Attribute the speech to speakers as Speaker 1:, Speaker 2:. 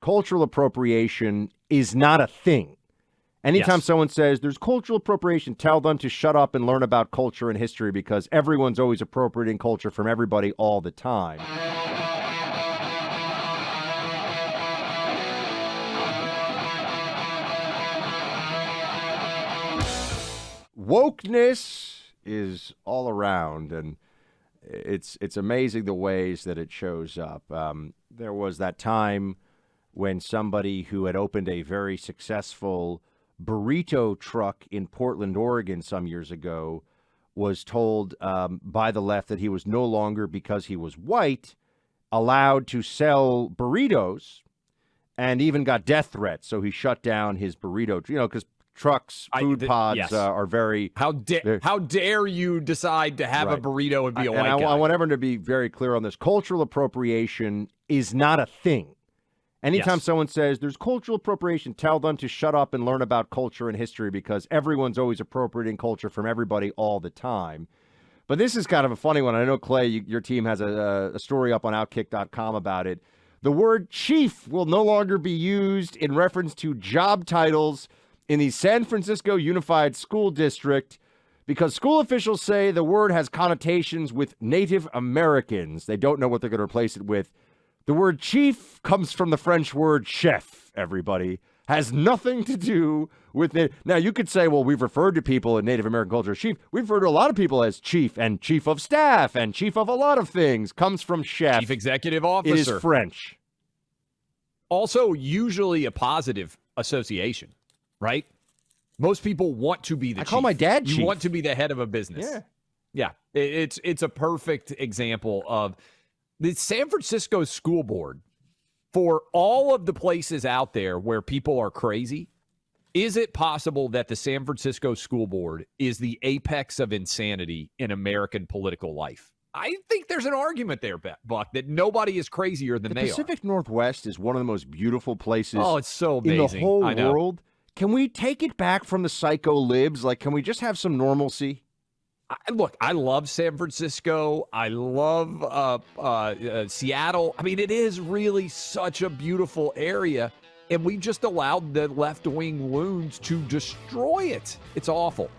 Speaker 1: cultural appropriation is not a thing. Anytime someone says there's cultural appropriation, tell them to shut up and learn about culture and history because everyone's always appropriating culture from everybody all the time. Wokeness is all around, and it's amazing the ways that it shows up. There was that time when somebody who had opened a very successful burrito truck in Portland, Oregon some years ago was told by the left that he was no longer, because he was white, allowed to sell burritos, and even got death threats. So he shut down his burrito, because trucks, food pods are very...
Speaker 2: How dare you decide to have a burrito and be a white guy?
Speaker 1: I want everyone to be very clear on this. Cultural appropriation is not a thing. Anytime someone says there's cultural appropriation, tell them to shut up and learn about culture and history because everyone's always appropriating culture from everybody all the time. But this is kind of a funny one. I know, Clay, your team has a story up on Outkick.com about it. The word chief will no longer be used in reference to job titles in the San Francisco Unified School District because school officials say the word has connotations with Native Americans. They don't know what they're going to replace it with. The word chief comes from the French word chef, everybody. Has nothing to do with it. Now, you could say, well, we've referred to people in Native American culture as chief. We've referred to a lot of people as chief and chief of staff and chief of a lot of things. Comes from chef.
Speaker 2: Chief executive officer.
Speaker 1: It is French.
Speaker 2: Also, usually a positive association, right? Most people want to be the chief.
Speaker 1: I call my dad chief.
Speaker 2: You want to be the head of a business. Yeah. It's a perfect example of the San Francisco School Board. For all of the places out there where people are crazy, is it possible that the San Francisco School Board is the apex of insanity in American political life? I think there's an argument there, Buck, that nobody is crazier than they are.
Speaker 1: The Pacific Northwest is one of the most beautiful places
Speaker 2: it's so amazing.
Speaker 1: In the whole world. Can we take it back from the psycho libs? Like, can we just have some normalcy?
Speaker 2: Look, I love San Francisco. I love Seattle. I mean, it is really such a beautiful area, and we just allowed the left-wing loons to destroy it. It's awful.